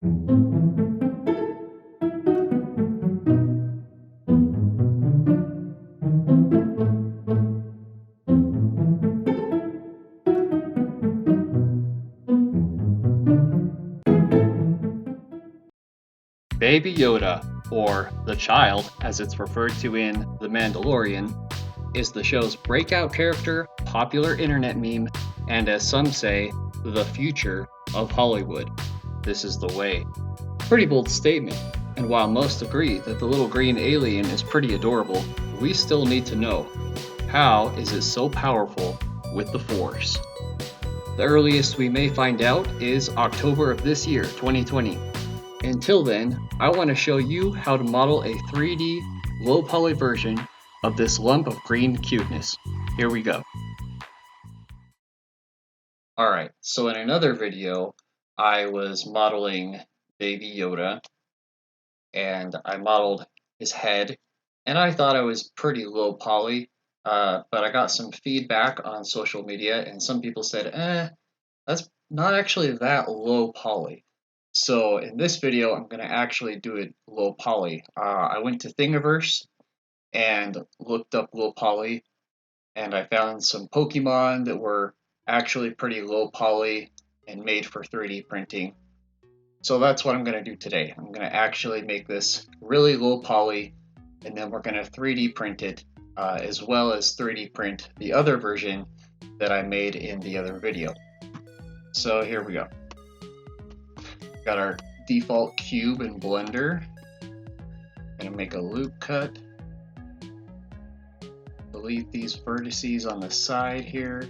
Baby Yoda, or the child as it's referred to in The Mandalorian, is the show's breakout character, popular internet meme, and as some say, the future of Hollywood. This is the way. Pretty bold statement, and while most agree that the little green alien is pretty adorable, we still need to know, how is it so powerful with the Force? The earliest we may find out is October of this year, 2020. Until then, I want to show you how to model a 3D low poly version of this lump of green cuteness. Here we go. Alright, so in another video, I was modeling Baby Yoda, and I modeled his head, and I thought I was pretty low poly, but I got some feedback on social media, and some people said, that's not actually that low poly. So in this video, I'm going to actually do it low poly. I went to Thingiverse and looked up low poly, and I found some Pokemon that were actually pretty low poly and made for 3D printing. So that's what I'm going to do today. I'm going to actually make this really low poly, and then we're going to 3D print it, as well as 3D print the other version that I made in the other video. So here we go. Got our default cube in Blender. Gonna make a loop cut. Delete these vertices on the side here.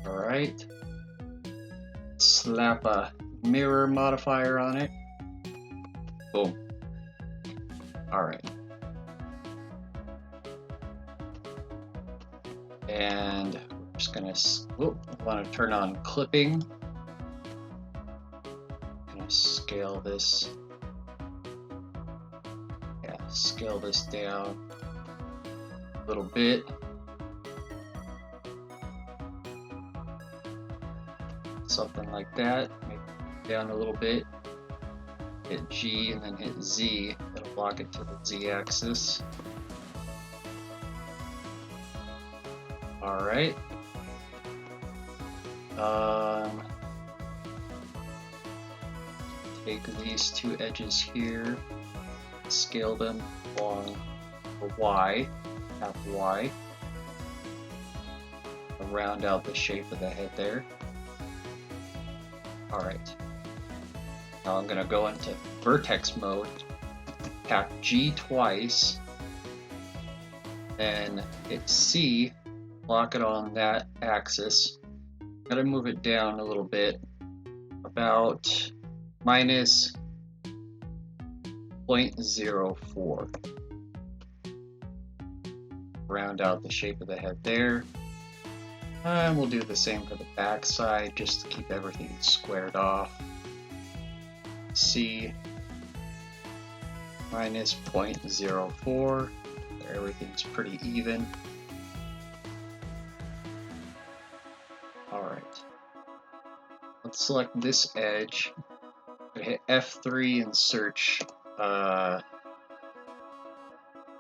Alright. Slap a mirror modifier on it. Boom. Alright. And we're just gonna, I want to turn on clipping. Scale this, scale this down a little bit. Something like that. Make it down a little bit. Hit G and then hit Z. That'll lock it to the Z axis. Alright. Take these two edges here, scale them along the Y, half Y, and round out the shape of the head there. Alright, now I'm going to go into vertex mode, tap G twice, then hit C, lock it on that axis. Gotta move it down a little bit, about minus 0.04. Round out the shape of the head there. And we'll do the same for the back side, just to keep everything squared off. C minus 0.04. Everything's pretty even. Alright. Let's select this edge. Hit F3 and search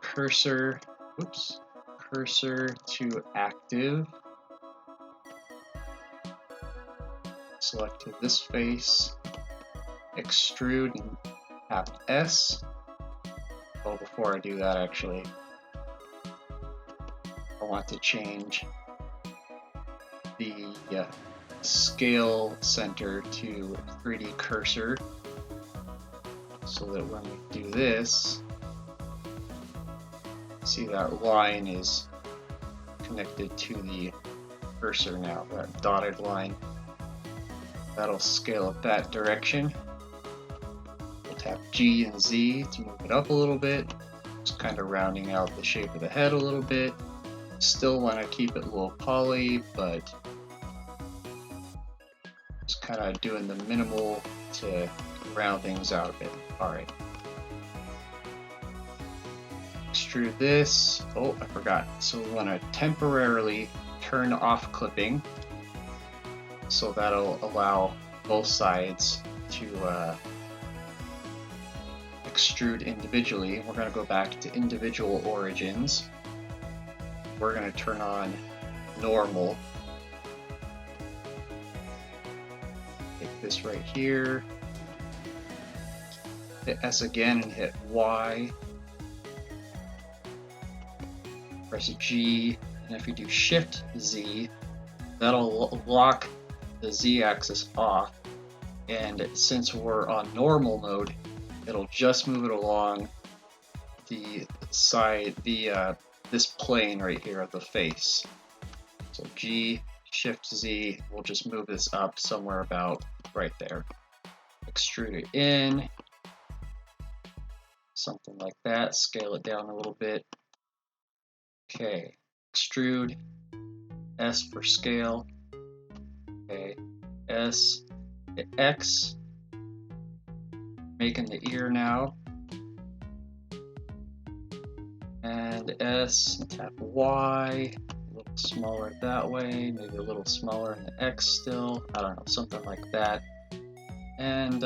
cursor to active. Select this face, extrude and tap S. Oh, before I do that, actually, I want to change the scale center to 3D cursor, so that when we do this, see that line is connected to the cursor now, that dotted line. That'll scale up that direction. We'll tap G and Z to move it up a little bit, just kind of rounding out the shape of the head a little bit. Still want to keep it low poly, but just kind of doing the minimal to round things out a bit. Alright. Extrude this. Oh, I forgot. So we want to temporarily turn off clipping. So that'll allow both sides to extrude individually. We're going to go back to individual origins. We're going to turn on normal. Take this right here. Hit S again and hit Y. Press G, and if you do Shift Z, that'll lock the Z axis off. And since we're on normal mode, it'll just move it along the side, this plane right here of the face. So G, Shift Z, we'll just move this up somewhere about right there. Extrude it in. Something like that. Scale it down a little bit. Okay, extrude, S for scale. Okay, S, hit X, making the ear now. And S, and tap Y, a little smaller that way, maybe a little smaller in the X still. I don't know, something like that. And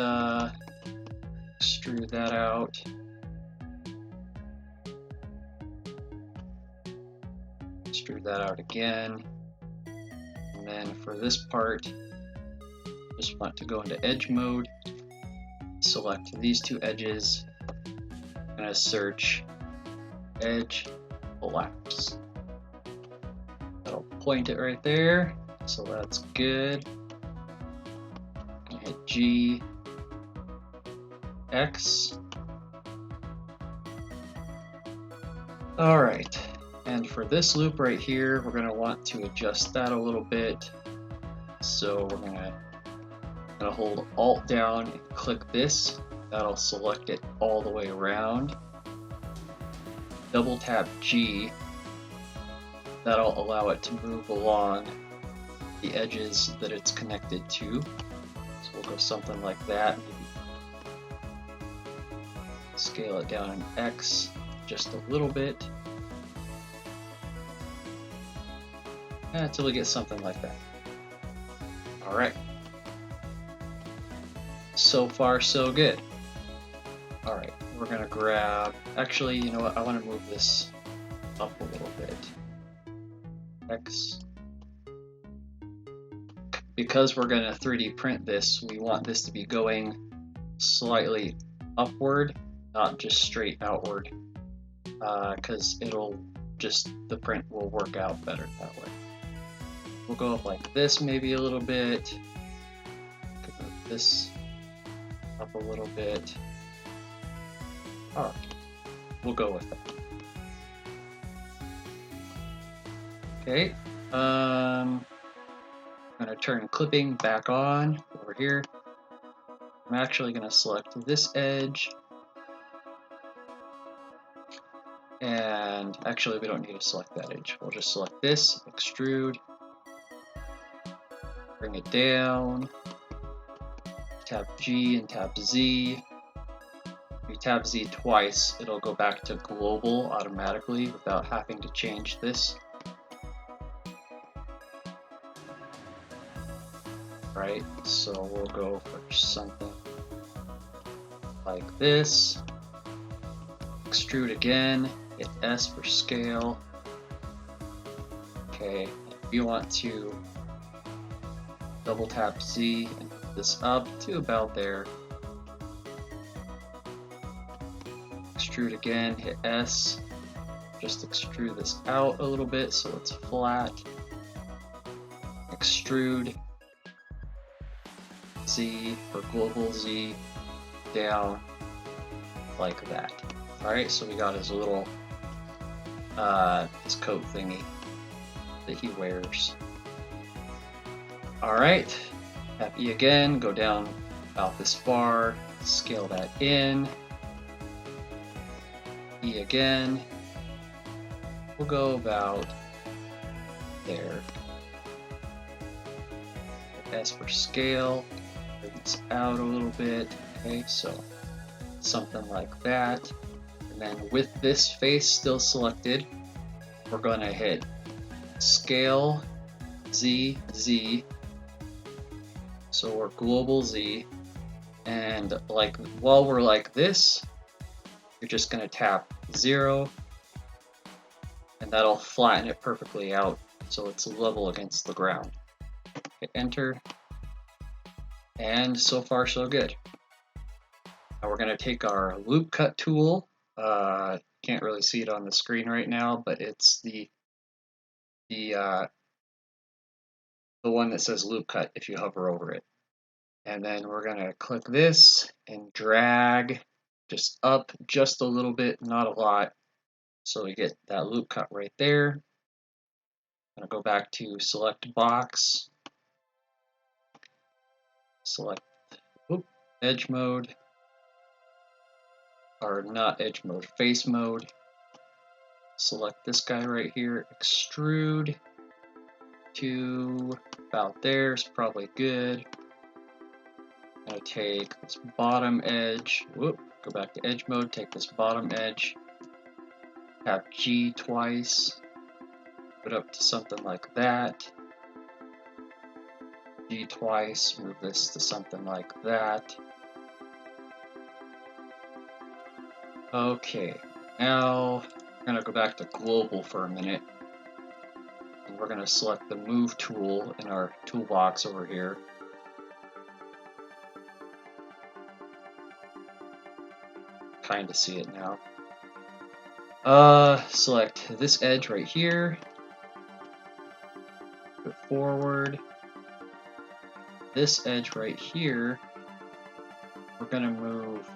extrude that out. Extrude that out again. And then for this part, just want to go into edge mode. Select these two edges. I'm going to search edge collapse. That'll point it right there. So that's good. Hit G, X. All right. And for this loop right here, we're going to want to adjust that a little bit. So we're going to hold Alt down and click this. That'll select it all the way around. Double tap G. That'll allow it to move along the edges that it's connected to. So we'll go something like that. Maybe scale it down in X just a little bit. Until we get something like that. Alright. So far, so good. Alright, we're going to grab... Actually, you know what? I want to move this up a little bit. X. Because we're going to 3D print this, we want this to be going slightly upward, not just straight outward. Because the print will work out better that way. We'll go up like this maybe a little bit. Move this up a little bit. Alright, we'll go with that. Okay, I'm going to turn clipping back on over here. I'm actually going to select this edge. And actually we don't need to select that edge. We'll just select this, extrude. Bring it down, tap G and tap Z. If you tap Z twice, it'll go back to global automatically without having to change this. Right, so we'll go for something like this. Extrude again, hit S for scale. Okay, if you want to double tap Z and put this up to about there. Extrude again, hit S. Just extrude this out a little bit so it's flat. Extrude Z for global Z down like that. Alright, so we got his little his coat thingy that he wears. Alright, tap E again, go down about this far, scale that in. E again. We'll go about there. S for scale, bring this out a little bit. Okay, so something like that. And then with this face still selected, we're going to hit scale, Z, Z, So we're global Z, and like while we're like this, you're just gonna tap 0, and that'll flatten it perfectly out so it's level against the ground. Hit enter, and so far so good. Now we're gonna take our loop cut tool. Can't really see it on the screen right now, but it's the one that says loop cut if you hover over it. And then we're gonna click this and drag just up just a little bit, not a lot, so we get that loop cut right there. I'm gonna go back to select box, select edge mode, or not edge mode, face mode. Select this guy right here, extrude to about there is probably good. I'm gonna take this bottom edge, go back to edge mode, take this bottom edge, tap G twice, put up to something like that. G twice, move this to something like that. Okay, now we're gonna go back to global for a minute. And we're gonna select the move tool in our toolbox over here. Kind of see it now. Select this edge right here. Put forward. This edge right here, we're gonna move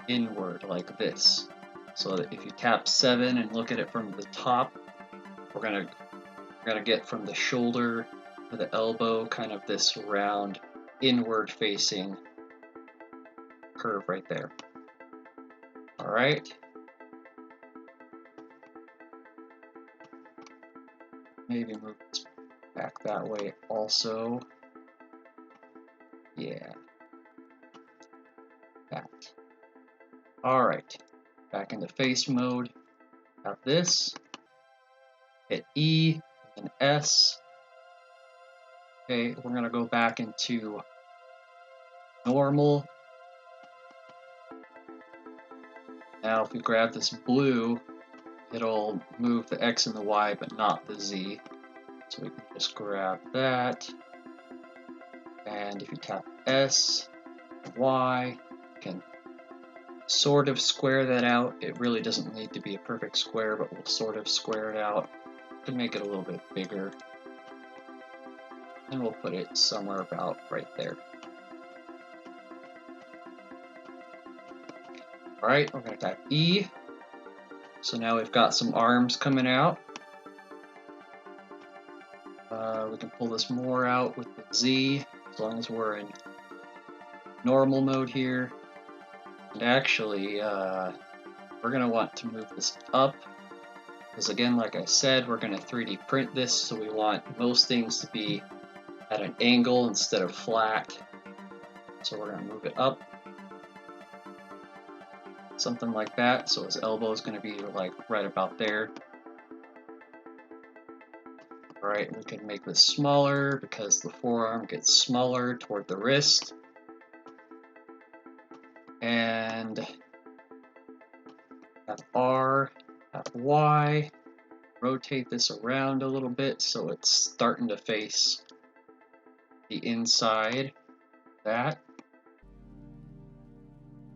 inward like this. So that if you tap 7 and look at it from the top, we're gonna get from the shoulder to the elbow kind of this round inward facing curve right there. All right. Maybe move this back that way also. Yeah. That. All right. Back into face mode. Tap this. Hit E and S. Okay, we're gonna go back into normal. Now if we grab this blue, it'll move the X and the Y, but not the Z. So we can just grab that. And if you tap S and Y, you can sort of square that out. It really doesn't need to be a perfect square, but we'll sort of square it out to make it a little bit bigger. And we'll put it somewhere about right there. All right, we're gonna tap E. So now we've got some arms coming out. We can pull this more out with the Z, as long as we're in normal mode here. And actually, we're gonna want to move this up, because again, like I said, we're gonna 3D print this, so we want most things to be at an angle instead of flat. So we're gonna move it up. Something like that, so his elbow is going to be like right about there. Alright, we can make this smaller because the forearm gets smaller toward the wrist. And tap R, tap Y, rotate this around a little bit so it's starting to face the inside. That.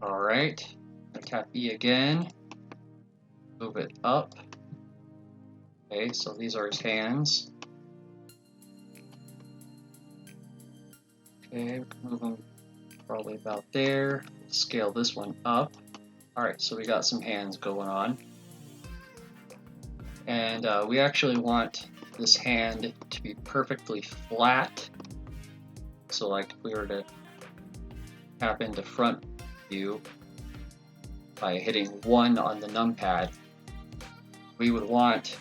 Alright. Tap E again, move it up. Okay, so these are his hands. Okay, we can move them probably about there. Scale this one up. Alright, so we got some hands going on. And we actually want this hand to be perfectly flat. So like if we were to tap into front view, by hitting 1 on the numpad, we wouldn't want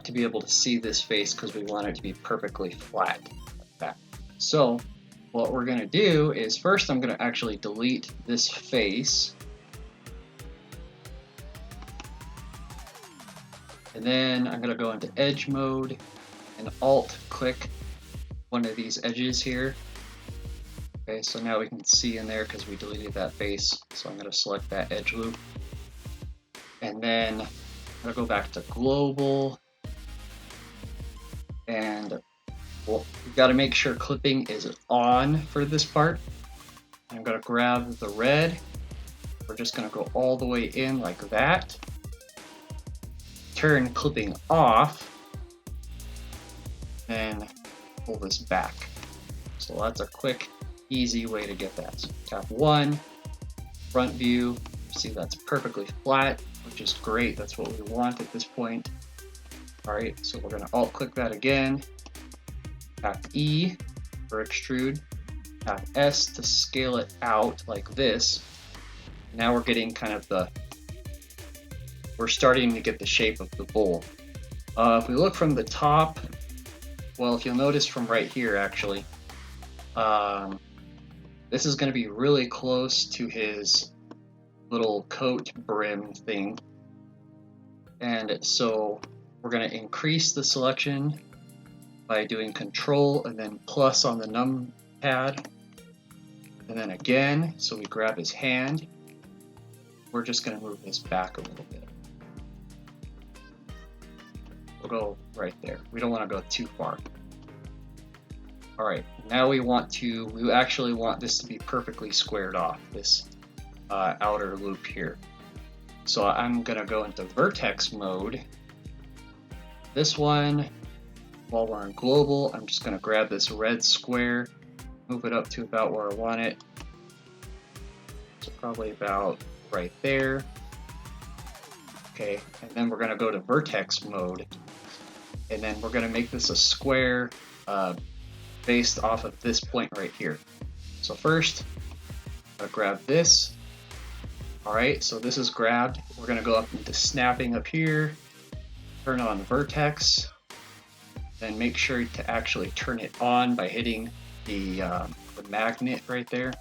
to be able to see this face because we want it to be perfectly flat like that. So what we're going to do is first I'm going to actually delete this face, and then I'm going to go into edge mode and alt click one of these edges here Okay, so now we can see in there because we deleted that face. So I'm going to select that edge loop. And then I'm going to go back to global. And we've got to make sure clipping is on for this part. I'm going to grab the red. We're just going to go all the way in like that. Turn clipping off. Then pull this back. So that's a quick, easy way to get that. So tap 1, front view. See, that's perfectly flat, which is great. That's what we want at this point. All right, so we're going to alt click that again. Tap E for extrude. Tap S to scale it out like this. Now we're getting kind of we're starting to get the shape of the bowl. If we look from the top, well, if you'll notice from right here, actually, this is going to be really close to his little coat brim thing. And so we're going to increase the selection by doing Control and then plus on the numpad. And then again, so we grab his hand. We're just going to move this back a little bit. We'll go right there. We don't want to go too far. All right, now we actually want this to be perfectly squared off, this outer loop here. So I'm gonna go into vertex mode. This one, while we're in global, I'm just gonna grab this red square, move it up to about where I want it. So probably about right there. Okay, and then we're gonna go to vertex mode. And then we're gonna make this a square based off of this point right here. So first, I'm gonna grab this. All right, so this is grabbed. We're gonna go up into snapping up here, turn on vertex, then make sure to actually turn it on by hitting the magnet right there.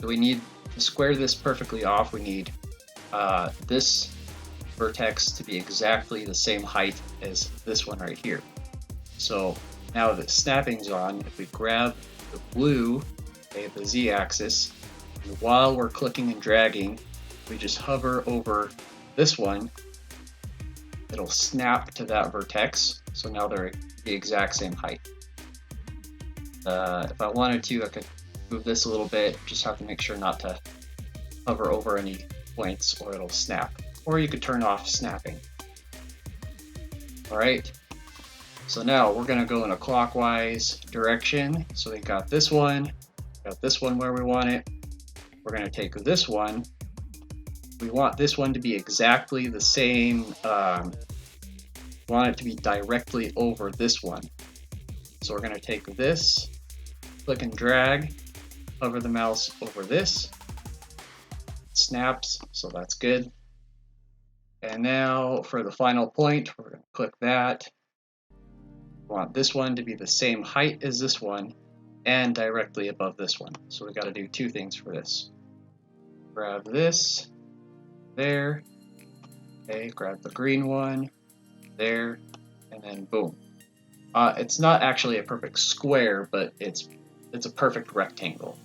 So we need to square this perfectly off. We need this vertex to be exactly the same height as this one right here. So now that snapping's on, if we grab the blue, okay, the z-axis, and while we're clicking and dragging, we just hover over this one, it'll snap to that vertex. So now they're the exact same height. If I wanted to, I could move this a little bit, just have to make sure not to hover over any points or it'll snap. Or you could turn off snapping. All right. So now we're gonna go in a clockwise direction. So we got this one where we want it. We're gonna take this one. We want this one to be exactly the same. We want it to be directly over this one. So we're gonna take this, click and drag, hover the mouse over this. It snaps, so that's good. And now for the final point, we're gonna click that. We want this one to be the same height as this one and directly above this one. So we got to do two things for this. Grab this, there, okay, grab the green one, there, and then boom. It's not actually a perfect square, but it's a perfect rectangle.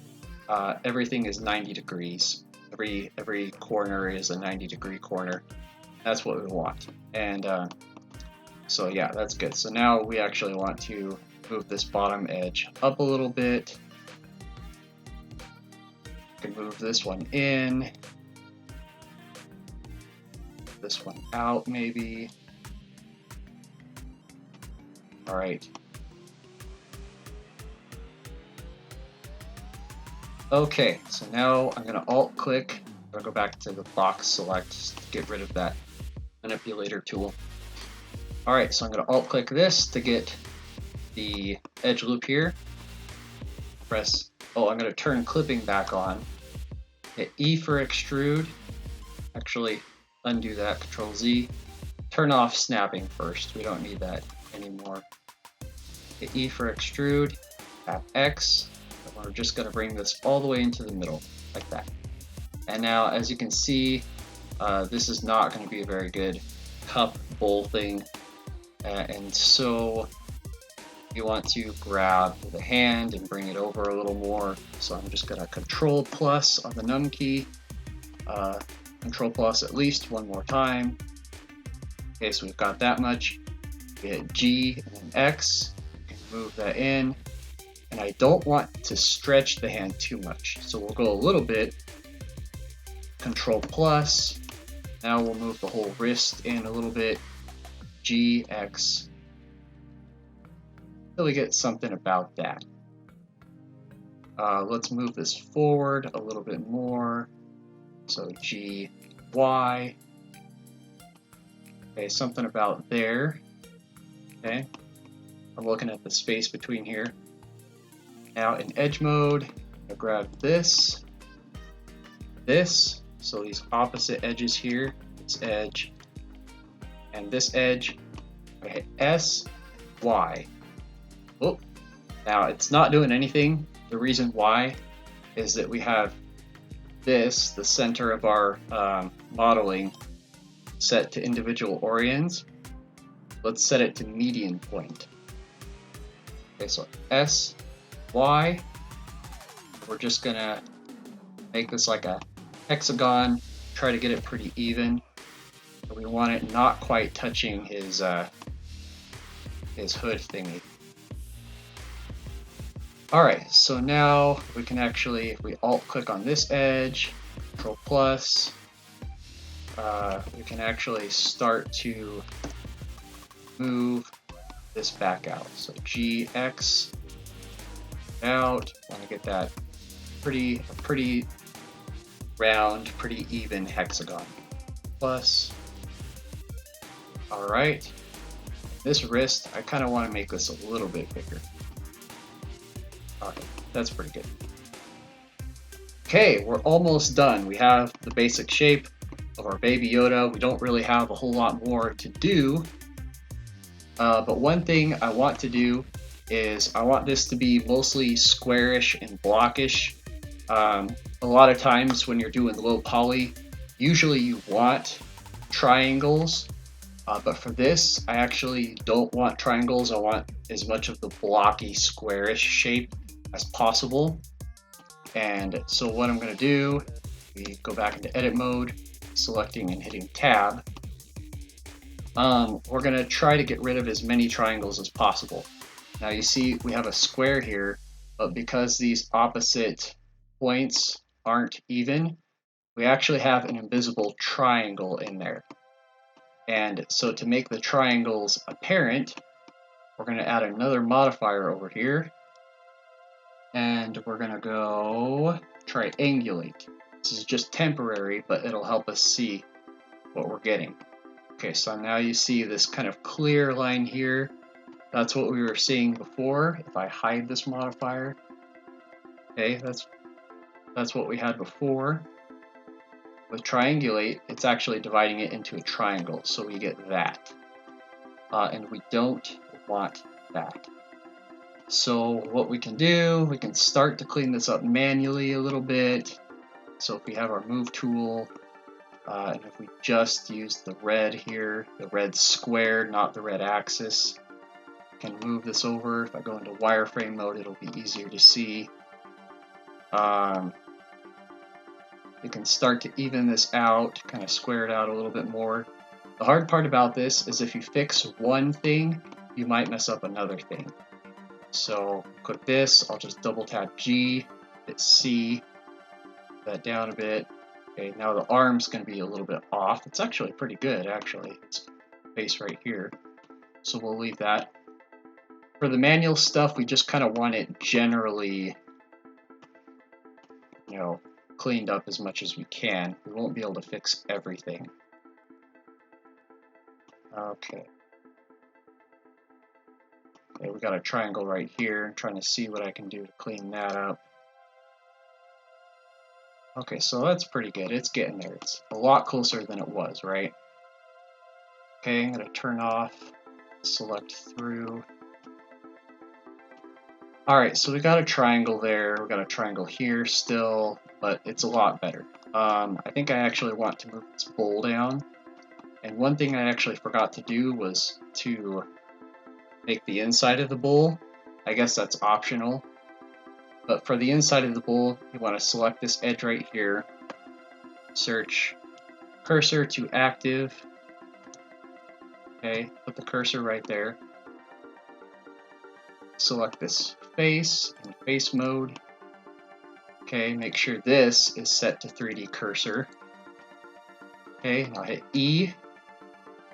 Everything is 90 degrees. Every corner is a 90-degree corner. That's what we want. And so yeah, that's good. So now we actually want to move this bottom edge up a little bit. We can move this one in. This one out maybe. All right. Okay, so now I'm gonna alt click. I'm gonna go back to the box select to get rid of that manipulator tool. All right, so I'm gonna alt click this to get the edge loop here. I'm gonna turn clipping back on. Hit E for extrude. Actually, undo that, Control Z. Turn off snapping first. We don't need that anymore. Hit E for extrude, tap X. And we're just gonna bring this all the way into the middle, like that. And now, as you can see, this is not gonna be a very good cup bowl thing. And so you want to grab the hand and bring it over a little more. So I'm just gonna Control plus on the num key, Control plus at least one more time. Okay, so we've got that much. We hit G and then X, you can move that in. And I don't want to stretch the hand too much. So we'll go a little bit, Control plus. Now we'll move the whole wrist in a little bit, G, X, till we get something about that. Let's move this forward a little bit more. So G, Y. Okay, something about there. Okay, I'm looking at the space between here. Now in edge mode, I grab this, so these opposite edges here, this edge, and this edge, I hit S, Y. Oh, now it's not doing anything. The reason why is that we have this, the center of our modeling, set to individual orients. Let's set it to median point. Okay, so S, Y. We're just gonna make this like a hexagon, try to get it pretty even. But we want it not quite touching his hood thingy. Alright, so now we can actually, if we alt click on this edge, Control plus, we can actually start to move this back out. So GX out, want to get that pretty round, pretty even hexagon. Plus, all right, this wrist, I kind of want to make this a little bit bigger. Okay, that's pretty good. Okay, we're almost done. We have the basic shape of our baby Yoda. We don't really have a whole lot more to do. But one thing I want to do is I want this to be mostly squarish and blockish. A lot of times when you're doing low poly, usually you want triangles. But for this, I actually don't want triangles. I want as much of the blocky, squarish shape as possible. And so what I'm going to do, we go back into edit mode, selecting and hitting tab. We're going to try to get rid of as many triangles as possible. Now you see we have a square here, but because these opposite points aren't even, we actually have an invisible triangle in there. And so to make the triangles apparent, we're going to add another modifier over here. And we're going to go triangulate. This is just temporary, but it'll help us see what we're getting. Okay, so now you see this kind of clear line here. That's what we were seeing before. If I hide this modifier, okay, that's what we had before. With triangulate, it's actually dividing it into a triangle, so we get that. And we don't want that. So what we can do, we can start to clean this up manually a little bit. So if we have our move tool, and if we just use the red here, the red square, not the red axis, I can move this over. If I go into wireframe mode, it'll be easier to see. You can start to even this out, kind of square it out a little bit more. The hard part about this is if you fix one thing, you might mess up another thing. So click this, I'll just double tap G, hit C, that down a bit. Okay, now the arm's going to be a little bit off. It's actually pretty good, actually. It's base right here. So we'll leave that. For the manual stuff, we just kind of want it generally, you know, cleaned up as much as we can. We won't be able to fix everything. Okay. Okay, we got a triangle right here. I'm trying to see what I can do to clean that up. Okay, so that's pretty good. It's getting there. It's a lot closer than it was, right? Okay, I'm going to turn off, select through. Alright, so we got a triangle there. We got a triangle here still, but it's a lot better. I think I actually want to move this bowl down. And one thing I actually forgot to do was to make the inside of the bowl I guess that's optional. But for the inside of the bowl, you want to select this edge right here, search cursor to active. Okay, put the cursor right there. Select this face in face mode. Okay, make sure this is set to 3D cursor. Okay, now hit E,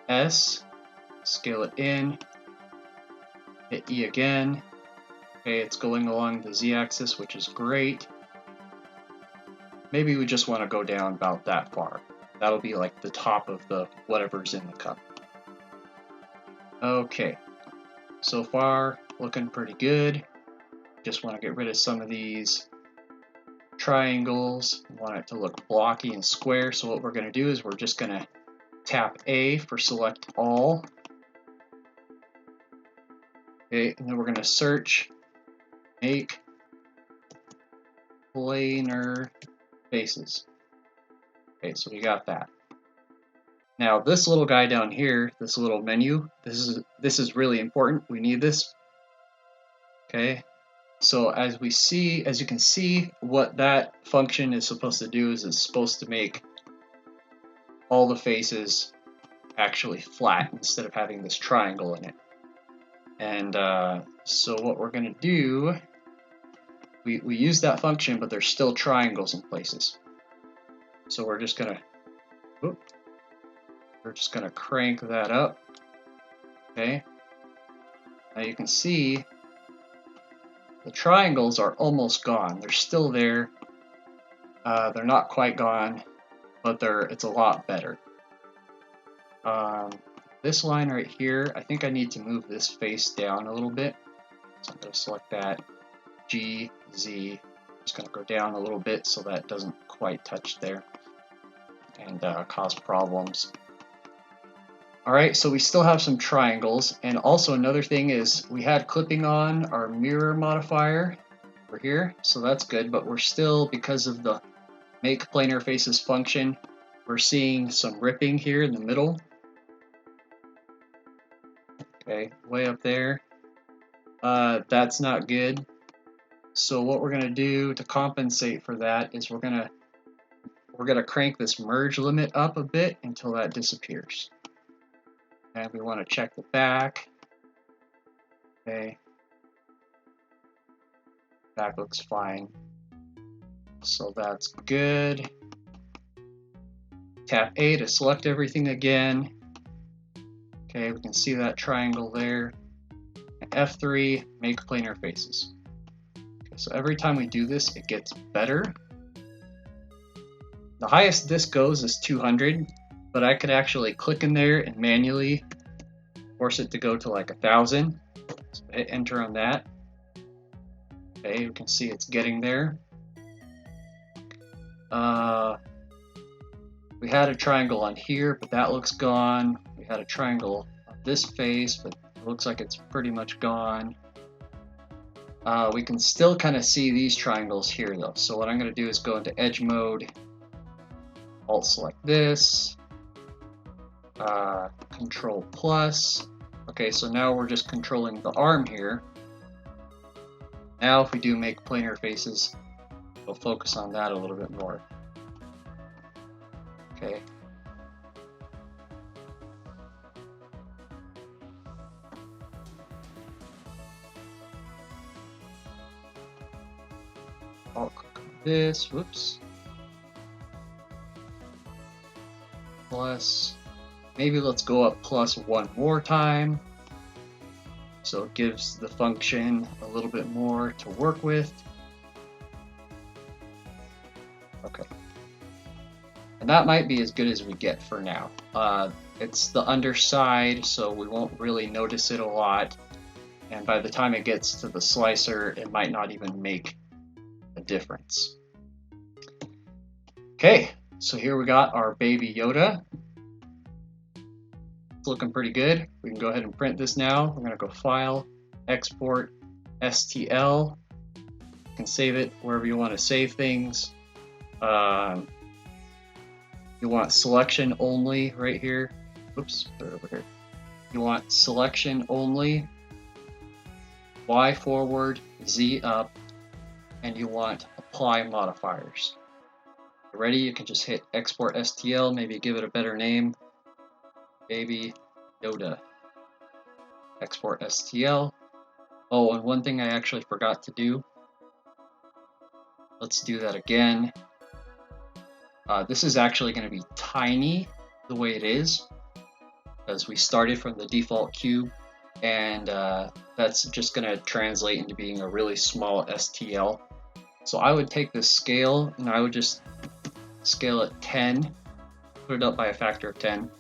S, scale it in, hit E again. Okay, it's going along the Z-axis, which is great. Maybe we just want to go down about that far. That'll be like the top of the whatever's in the cup. Okay, so far looking pretty good. Just want to get rid of some of these triangles. We want it to look blocky and square, so what we're going to do is we're just going to tap A for select all. Okay, and then we're going to search make planar faces. Okay, so we got that. Now this little guy down here, this little menu, this is really important. We need this. Okay, so as you can see, what that function is supposed to do is it's supposed to make all the faces actually flat instead of having this triangle in it. And so what we're going to do, we use that function, but there's still triangles in places. So we're just going to crank that up. Okay. Now you can see the triangles are almost gone. They're still there. They're not quite gone, but it's a lot better. This line right here, I think I need to move this face down a little bit. So I'm going to select that, G, Z. I'm just going to go down a little bit so that doesn't quite touch there and cause problems. Alright, so we still have some triangles, and also another thing is we had clipping on our mirror modifier over here, so that's good, but we're still, because of the make planar faces function, we're seeing some ripping here in the middle. Okay, way up there. That's not good. So what we're going to do to compensate for that is we're going to crank this merge limit up a bit until that disappears. And we want to check the back. Okay. Back looks fine. So that's good. Tap A to select everything again. Okay, we can see that triangle there. And F3, make planar faces. Okay, so every time we do this, it gets better. The highest this goes is 200, but I could actually click in there and manually force it to go to like 1,000. So hit enter on that. Okay, you can see it's getting there. We had a triangle on here, but that looks gone. We had a triangle on this face, but it looks like it's pretty much gone. We can still kind of see these triangles here though. So what I'm going to do is go into edge mode, alt select this, control plus. Okay, so now we're just controlling the arm here. Now if we do make planar faces, we'll focus on that a little bit more. Okay. I'll click on this, whoops. Plus, maybe let's go up plus one more time. So it gives the function a little bit more to work with. Okay. And that might be as good as we get for now. It's the underside, so we won't really notice it a lot. And by the time it gets to the slicer, it might not even make a difference. Okay, so here we got our baby Yoda. It's looking pretty good. We can go ahead and print this now. We're going to go File, Export, STL. You can save it wherever you want to save things. You want selection only right here. Oops, put it over here. You want selection only. Y forward, Z up, and you want apply modifiers. Ready? You can just hit export STL, maybe give it a better name. Baby Yoda. Export STL. Oh, and one thing I actually forgot to do. Let's do that again. This is actually going to be tiny the way it is, because we started from the default cube, and that's just going to translate into being a really small STL. So I would take this scale and I would just scale it 10, put it up by a factor of 10,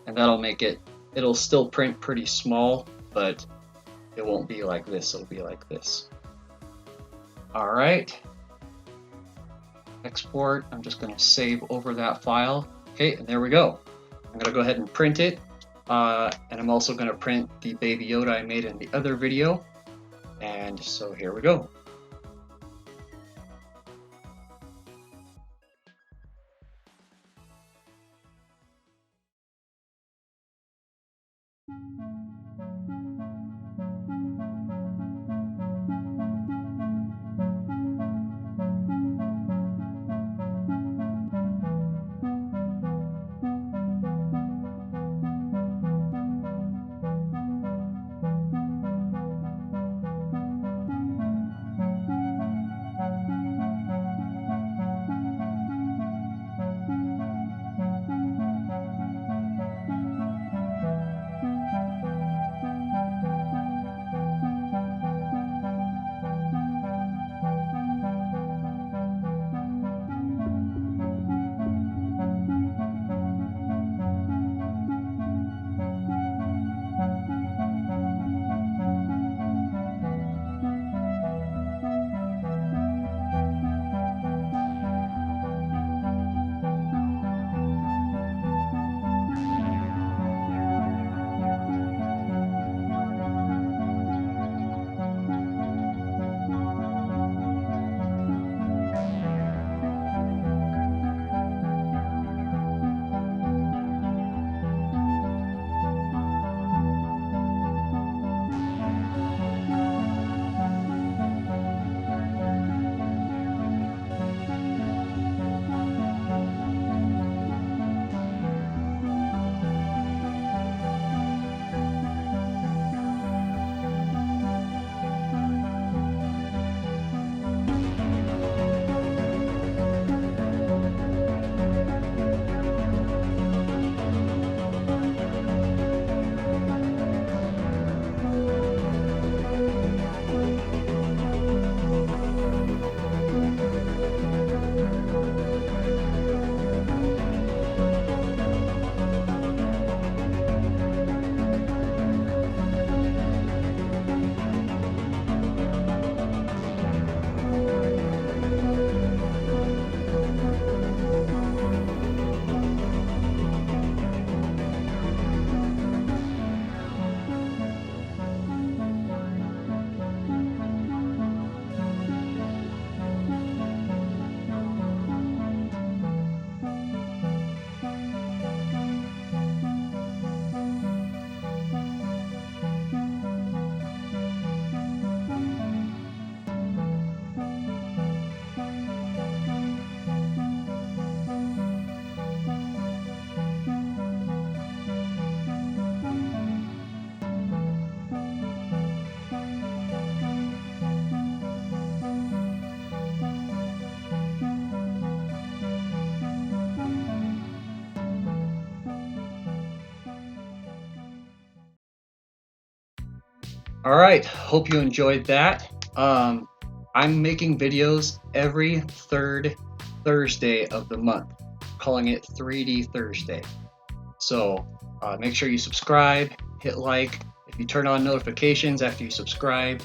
and that'll make it, it'll still print pretty small, but it won't be like this, it'll be like this. All right. Export, I'm just going to save over that file. Okay, and there we go. I'm going to go ahead and print it, and I'm also going to print the Baby Yoda I made in the other video. And so here we go. All right, hope you enjoyed that. I'm making videos every third Thursday of the month, calling it 3D Thursday. So make sure you subscribe, hit like. If you turn on notifications after you subscribe,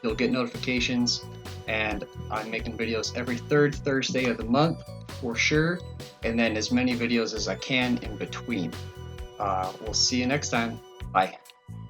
you'll get notifications. And I'm making videos every third Thursday of the month for sure, and then as many videos as I can in between. We'll see you next time. Bye.